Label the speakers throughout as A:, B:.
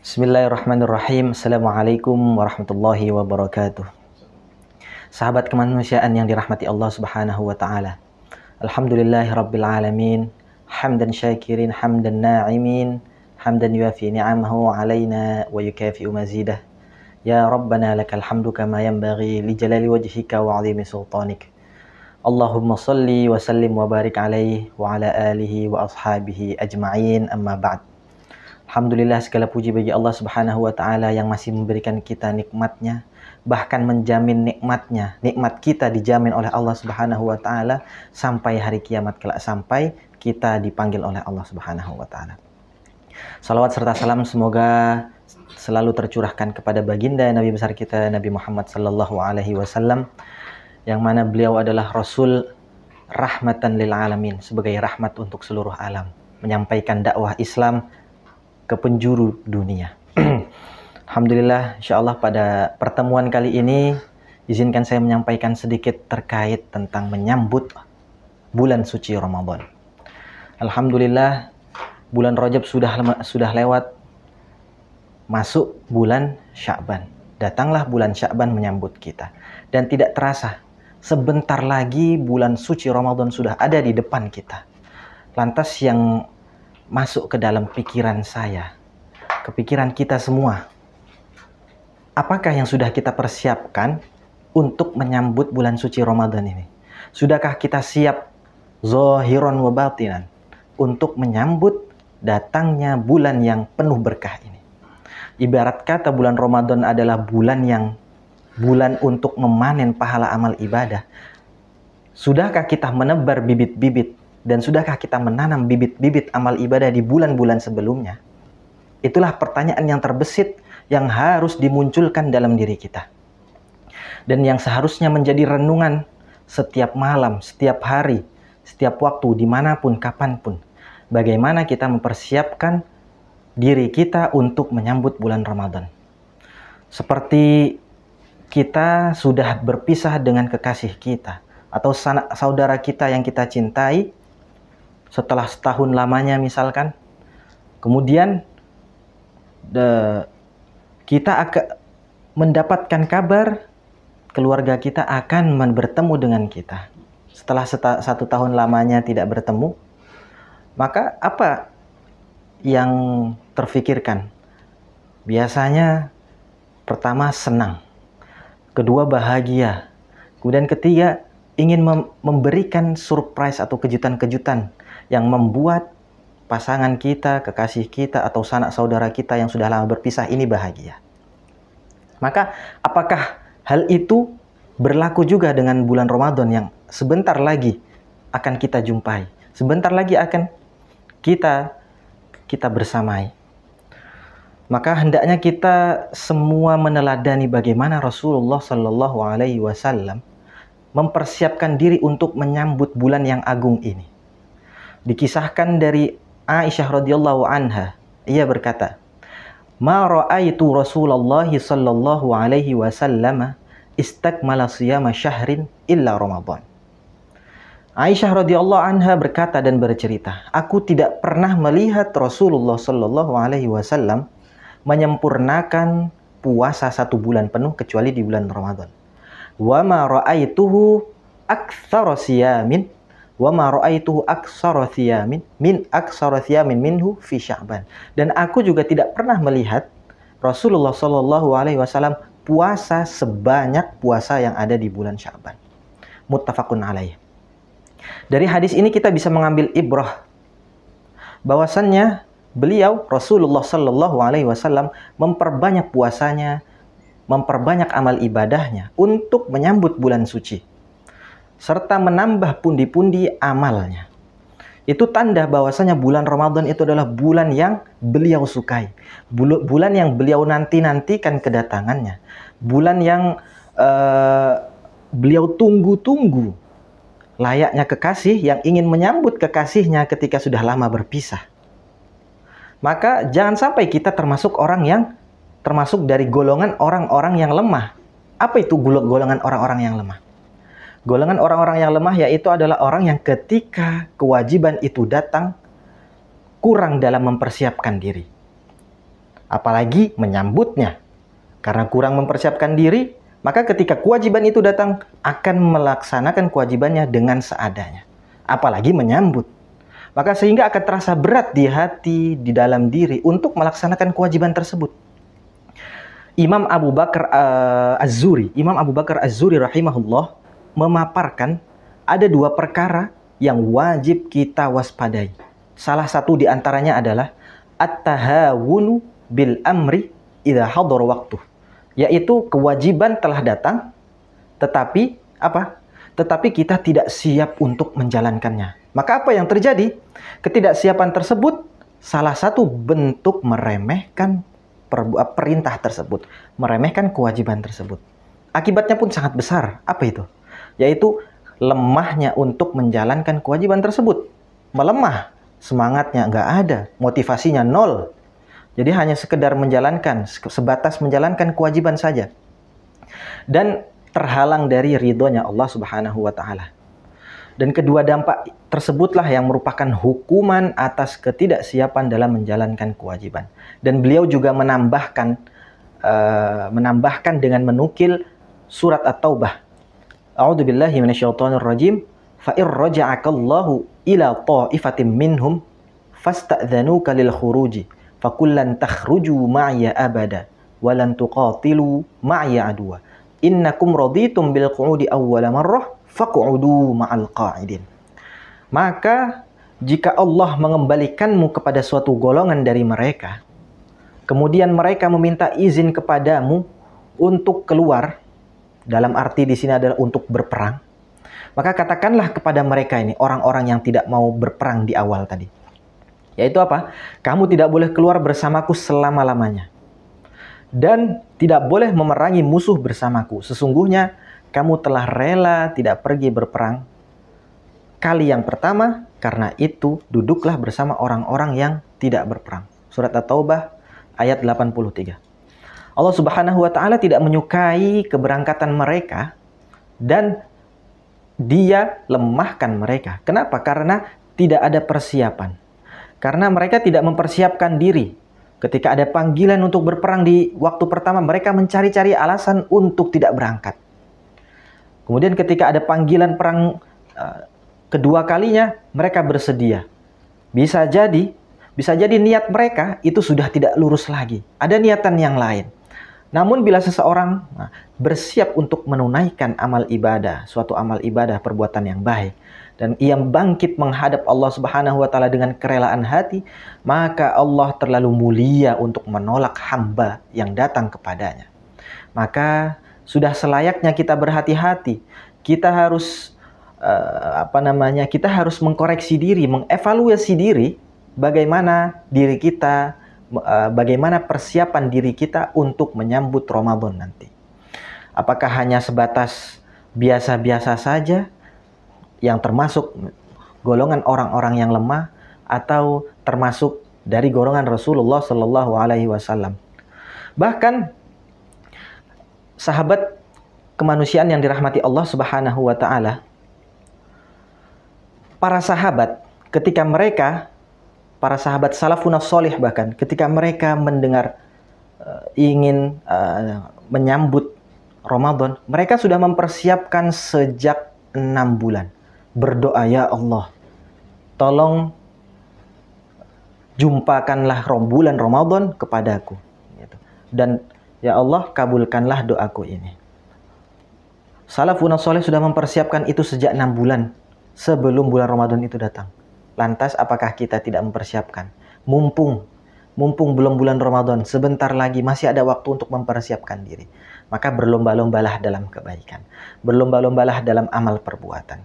A: Bismillahirrahmanirrahim. Assalamualaikum warahmatullahi wabarakatuh. Sahabat kemanusiaan yang dirahmati Allah Subhanahu wa taala. Alhamdulillahirabbil alamin. Hamdan syakirin, hamdan na'imin, hamdan yuafi ni'amahu 'alaina wa yukafi'u mazidah. Ya Rabbana lakal hamdu kama yanbaghi li jalali wajhika wa 'azimi sultanik. Allahumma salli wa sallim wa barik alaihi wa ala alihi wa ashabihi ajma'in, amma ba'd. Alhamdulillah, segala puji bagi Allah Subhanahu wa taala yang masih memberikan kita nikmatnya, bahkan menjamin nikmatnya. Nikmat kita dijamin oleh Allah Subhanahu wa taala sampai hari kiamat kelak, sampai kita dipanggil oleh Allah Subhanahu wa taala. Salawat serta salam semoga selalu tercurahkan kepada baginda Nabi besar kita Nabi Muhammad sallallahu alaihi wasallam, yang mana beliau adalah Rasul rahmatan lil alamin, sebagai rahmat untuk seluruh alam, menyampaikan dakwah Islam ke penjuru dunia. Alhamdulillah, insyaallah pada pertemuan kali ini izinkan saya menyampaikan sedikit terkait tentang menyambut bulan suci Ramadan. Alhamdulillah, bulan Rajab sudah lewat, masuk bulan Sya'ban. Datanglah bulan Sya'ban menyambut kita, dan tidak terasa sebentar lagi bulan suci Ramadan sudah ada di depan kita. Lantas yang masuk ke dalam pikiran saya, ke pikiran kita semua, apakah yang sudah kita persiapkan untuk menyambut bulan suci Ramadan ini? Sudahkah kita siap zahiran wa batinan untuk menyambut datangnya bulan yang penuh berkah ini? Ibarat kata bulan Ramadan adalah bulan untuk memanen pahala amal ibadah. Sudahkah kita menebar bibit-bibit dan sudahkah kita menanam bibit-bibit amal ibadah di bulan-bulan sebelumnya? Itulah pertanyaan yang terbesit yang harus dimunculkan dalam diri kita, dan yang seharusnya menjadi renungan setiap malam, setiap hari, setiap waktu, dimanapun, kapanpun. Bagaimana kita mempersiapkan diri kita untuk menyambut bulan Ramadan. Seperti kita sudah berpisah dengan kekasih kita atau saudara kita yang kita cintai setelah setahun lamanya misalkan, kemudian kita akan mendapatkan kabar keluarga kita akan bertemu dengan kita setelah 1 tahun lamanya tidak bertemu. Maka apa yang terfikirkan? Biasanya pertama senang, kedua bahagia, kemudian ketiga ingin memberikan surprise atau kejutan-kejutan yang membuat pasangan kita, kekasih kita, atau sanak saudara kita yang sudah lama berpisah ini bahagia. Maka apakah hal itu berlaku juga dengan bulan Ramadan yang sebentar lagi akan kita jumpai, sebentar lagi akan kita bersamai? Maka hendaknya kita semua meneladani bagaimana Rasulullah Shallallahu Alaihi Wasallam mempersiapkan diri untuk menyambut bulan yang agung ini. Dikisahkan dari Aisyah radhiyallahu anha, ia berkata, "Ma ra'aitu Rasulullah sallallahu alaihi wasallam istakmala siyama syahrin illa Ramadan." Aisyah radhiyallahu anha berkata dan bercerita, "Aku tidak pernah melihat Rasulullah sallallahu alaihi wasallam menyempurnakan puasa 1 bulan penuh kecuali di bulan Ramadan. Wa ma ra'aituhu aktsara siyamin wa ma ra'aituhu aktsara siyamin minhu fi Sya'ban." Dan aku juga tidak pernah melihat Rasulullah sallallahu alaihi wasallam puasa sebanyak puasa yang ada di bulan Sya'ban. Muttafaqun alaih. Dari hadis ini kita bisa mengambil ibrah bahwasannya beliau Rasulullah sallallahu alaihi wasallam memperbanyak puasanya, memperbanyak amal ibadahnya untuk menyambut bulan suci, serta menambah pundi-pundi amalnya. Itu tanda bahwasanya bulan Ramadan itu adalah bulan yang beliau sukai, bulan yang beliau nanti-nantikan kedatangannya, bulan yang beliau tunggu-tunggu, layaknya kekasih yang ingin menyambut kekasihnya ketika sudah lama berpisah. Maka jangan sampai kita termasuk dari golongan orang-orang yang lemah. Apa itu golongan orang-orang yang lemah? Golongan orang-orang yang lemah yaitu adalah orang yang ketika kewajiban itu datang kurang dalam mempersiapkan diri. apalagi menyambutnya. Karena kurang mempersiapkan diri, maka ketika kewajiban itu datang, akan melaksanakan kewajibannya dengan seadanya. Apalagi menyambut. Maka sehingga akan terasa berat di hati, di dalam diri untuk melaksanakan kewajiban tersebut. Imam Abu Bakar Az-Zuri rahimahullah memaparkan ada 2 perkara yang wajib kita waspadai. Salah satu di antaranya adalah at-tahawunu bil amri idza hadara waktu, yaitu kewajiban telah datang tetapi apa? Tetapi kita tidak siap untuk menjalankannya. Maka apa yang terjadi? Ketidaksiapan tersebut salah satu bentuk meremehkan perintah tersebut, meremehkan kewajiban tersebut. Akibatnya pun sangat besar. Apa itu? Yaitu lemahnya untuk menjalankan kewajiban tersebut. Melemah, semangatnya nggak ada, motivasinya nol. Jadi hanya sekedar menjalankan, sebatas menjalankan kewajiban saja. Dan terhalang dari ridhonya Allah Subhanahu wa Ta'ala. Dan kedua dampak tersebutlah yang merupakan hukuman atas ketidaksiapan dalam menjalankan kewajiban. Dan beliau juga menambahkan dengan menukil surat At-Taubah. A'udzubillahi minasyaitonirrajim. Fa in raja'akallahu ila ta'ifatin minhum fasta'dzanuka lil khuruji fakullan takhruju ma'ya abada wa lan tuqatilu ma'ya aduwa. Innakum raditum bil qu'udi awwala marrah faq'udu ma'al qa'idin. Maka jika Allah mengembalikanmu kepada suatu golongan dari mereka, kemudian mereka meminta izin kepadamu untuk keluar, dalam arti di sini adalah untuk berperang, maka katakanlah kepada mereka ini, orang-orang yang tidak mau berperang di awal tadi, yaitu apa? Kamu tidak boleh keluar bersamaku selama-lamanya, dan tidak boleh memerangi musuh bersamaku. Sesungguhnya kamu telah rela tidak pergi berperang kali yang pertama, karena itu duduklah bersama orang-orang yang tidak berperang. Surat At-Taubah ayat 83. Allah Subhanahu wa Ta'ala tidak menyukai keberangkatan mereka dan Dia lemahkan mereka. Kenapa? Karena tidak ada persiapan. Karena mereka tidak mempersiapkan diri. Ketika ada panggilan untuk berperang di waktu pertama, mereka mencari-cari alasan untuk tidak berangkat. Kemudian ketika ada panggilan perang kedua kalinya, mereka bersedia. Bisa jadi niat mereka itu sudah tidak lurus lagi. Ada niatan yang lain. Namun bila seseorang bersiap untuk menunaikan amal ibadah, suatu amal ibadah, perbuatan yang baik, dan ia bangkit menghadap Allah Subhanahu wa Ta'ala dengan kerelaan hati, maka Allah terlalu mulia untuk menolak hamba yang datang kepadanya. Maka sudah selayaknya kita berhati-hati. Kita harus kita harus mengkoreksi diri, mengevaluasi diri, bagaimana diri kita, bagaimana persiapan diri kita untuk menyambut Ramadan nanti. Apakah hanya sebatas biasa-biasa saja yang termasuk golongan orang-orang yang lemah, atau termasuk dari golongan Rasulullah Shallallahu Alaihi Wasallam? Bahkan sahabat kemanusiaan yang dirahmati Allah Subhanahu wa Ta'ala, para sahabat ketika para sahabat salafun sholih bahkan ketika mereka mendengar ingin menyambut Ramadan, mereka sudah mempersiapkan sejak 6 bulan. Berdoa, ya Allah, tolong jumpakanlah bulan Ramadan kepadaku. Dan ya Allah, kabulkanlah doaku ini. Salafun sholih sudah mempersiapkan itu sejak 6 bulan sebelum bulan Ramadan itu datang. Lantas apakah kita tidak mempersiapkan? Mumpung belum bulan Ramadan, sebentar lagi masih ada waktu untuk mempersiapkan diri. Maka berlomba-lombalah dalam kebaikan. Berlomba-lombalah dalam amal perbuatan.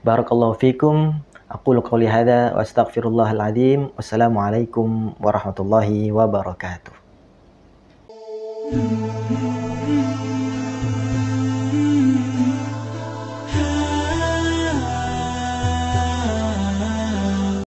A: Barakallahu fikum. Aqulu qouli hadza wa astaghfirullahal adzim. Wassalamualaikum warahmatullahi wabarakatuh.